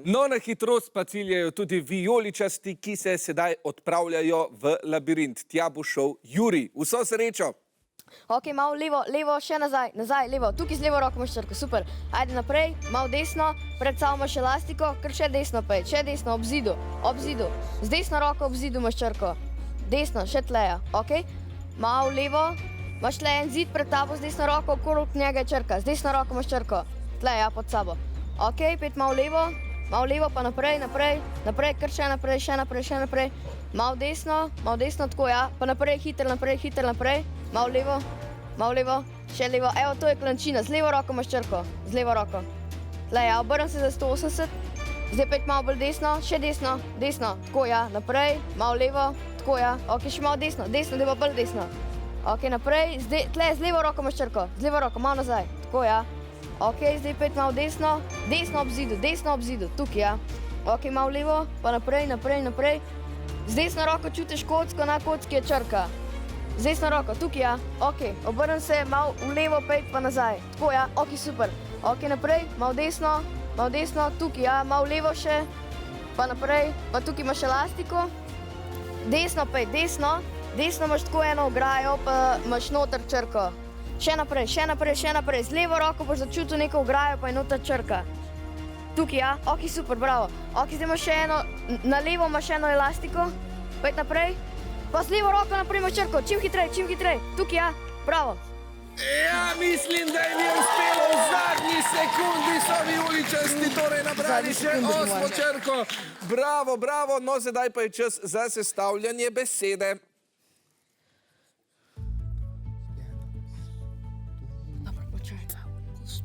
No, na hitrost pa ciljajo tudi vijoličasti, ki se sedaj odpravljajo v labirint. Tja bo šel Jurij. Vso srečo! Ok, malo levo, levo, še nazaj, nazaj, levo. Tukaj z levo roko imaš črko, super. Ajde naprej, malo desno, pred sabo imaš elastiko, kar še desno pejt, še desno, ob zidu, ob zidu. Z desno roko ob zidu imaš črko. Desno, še tleja, ok? Malo levo, imaš tle en zid pred tabo z desno roko, okrog njega je črka. Z desno roko imaš črko, tleja pod sabo. Ok, pet malo levo, pa naprej, naprej, naprej, kar še naprej, še naprej, še naprej. Malo desno, tako ja, pa naprej, hiter, naprej. Malo levo, še levo. Evo, to je klančina, z levo roko imaš črko, z levo roko. Tle, ja, obrnem se za 180, zdaj pet malo bolj desno, še desno, tako ja, naprej, malo levo, tako ja, ok, še malo desno, da bo bolj desno. Ok, naprej, tle, z levo roko imaš črko, z levo roko, malo nazaj, tako ja. Ok, zdaj pet malo desno ob zidu, tukaj ja. Ok, malo levo, pa naprej. Z desno roko čutiš kocko, na kocki je črka. Z desno roko, tukaj ja, ok, obrnem se, malo v levo, pet pa nazaj, tako ja, ok, super. Ok, naprej, malo desno, tukaj ja, malo levo še, pa naprej, pa tukaj imaš elastiko. Desno, pet, desno imaš tako eno ograjo, pa imaš noter črko. Še naprej, z levo roko boš začutil neko ograjo, pa je noter črka. Tukaj ja, ok, super, bravo. Ok, zdaj imaš še eno, na levo imaš eno elastiko, pet naprej. Pa z levo roko naprej imaš črko, čim hitrej, tukaj ja, bravo. Ja, mislim, da jim je uspelo v zadnji sekundi, so vijoličasti torej nabrali še 8. črko. Bravo, no sedaj pa je čas za sestavljanje besede.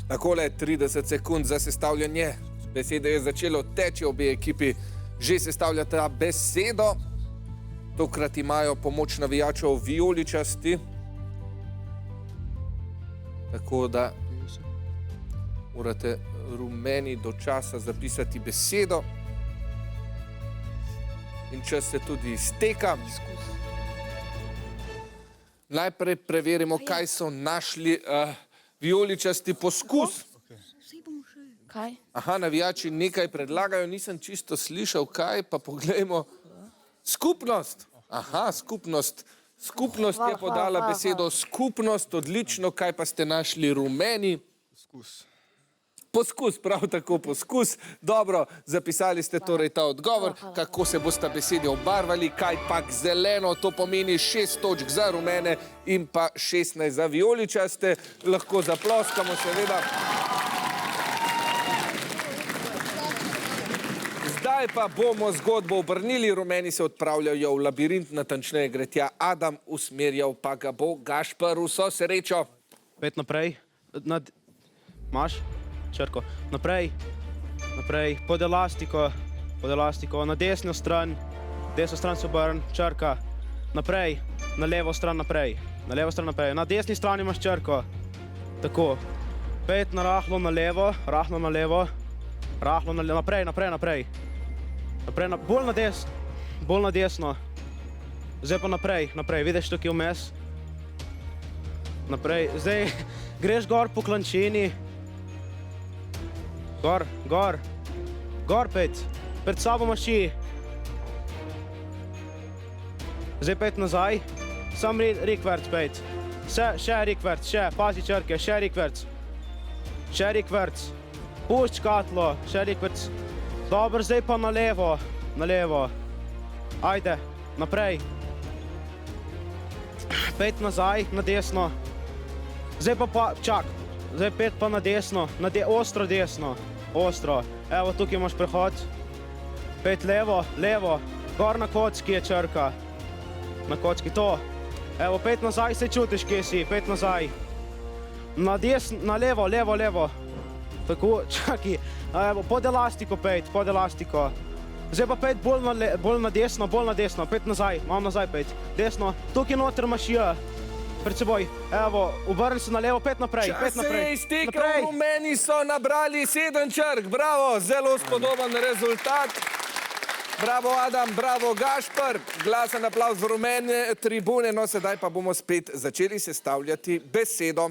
Takole 30 sekund za sestavljanje. Besede je začelo teči, obe ekipi že sestavljata besedo. Tokrat imajo pomoč navijačev vijoličasti. Tako da morate rumeni do časa zapisati besedo. In čas se tudi izteka. Najprej preverimo, kaj so našli vijoličasti. Poskus. Kaj? Aha, navijači nekaj predlagajo, nisem čisto slišal, kaj, pa poglejmo. Skupnost. Aha, skupnost. Skupnost je podala besedo skupnost, odlično, kaj pa ste našli rumeni? Poskus, prav tako poskus. Dobro, zapisali ste torej ta odgovor, kako se bosta besedi obarvali, kaj pak zeleno, to pomeni 6 točk za rumene in pa 16 za vijoličaste. Lahko zaploskamo, seveda. Zdaj pa bomo zgodbo obrnili, rumeni se odpravljajo v labirint, natančneje gre tja Adam, usmerjal pa ga bo Gašper. Vso srečo. Pet naprej, imaš črko, naprej, pod elastiko, na desno stran se obrn, črka, naprej, na levo stran naprej, na desni strani imaš črko, tako, pet na rahlo na levo, naprej, bolj na desno, zdaj pa naprej, vidiš tukaj vmes, naprej, zdaj greš gor po klančini, gor pet, pred sabo maši, zdaj pet nazaj, sam rikverc pet, še rikverc, pazi črke, še rikverc, pušč katlo, še rikverc, dobro, zdaj pa na levo, ajde, naprej, pet nazaj, na desno, zdaj pa čak, zdaj pet pa na desno, ostro, evo tukaj imaš prehod, pet levo, gor na kocki je črka, na kocki to, evo pet nazaj, se čutiš, kje si, pet nazaj, na levo, tako, čaki, evo, pod elastiko pet, zdaj pa pet bolj na desno, pet nazaj, malo nazaj pet, desno, tukaj noter imaš pred seboj, evo, obrni se na levo, pet naprej. Čas se je iztekel, rumeni so nabrali 7 črk, bravo, zelo spodoben rezultat. Bravo Adam, bravo Gašper, glasen aplavz v rumene tribune, no sedaj pa bomo spet začeli sestavljati besedo.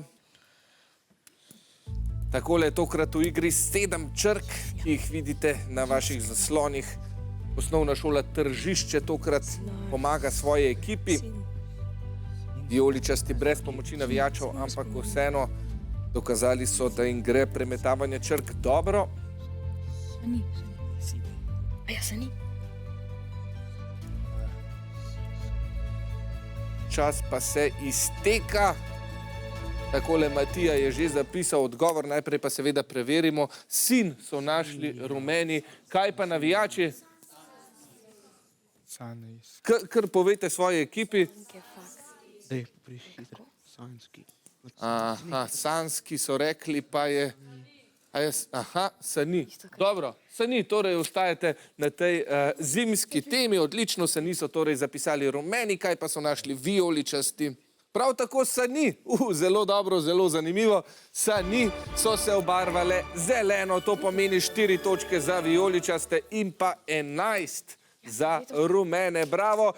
Takole je tokrat v igri 7 črk, ki jih vidite na vaših zaslonih. Osnovna šola Tržišče tokrat pomaga svoji ekipi. Vijoličasti brez pomoči navijačev, ampak vseeno dokazali so, da jim gre premetavanje črk dobro. A ja se ni. Čas pa se izteka. Takole Matija je že zapisal odgovor, najprej pa seveda preverimo. Sin so našli rumeni, kaj pa navijači? Kar povejte svoji ekipi. Dej, prihitro, sanjski. Aha, Sanski so rekli, pa je... Aha, Sani. Dobro, Sani, torej ostajate na tej zimski temi, odlično, Sani so torej zapisali rumeni, kaj pa so našli vijoličasti. Prav tako Sani, zelo dobro, zelo zanimivo, Sani so se obarvale zeleno, to pomeni 4 točke za vijoličaste in pa 11 za rumene. Bravo.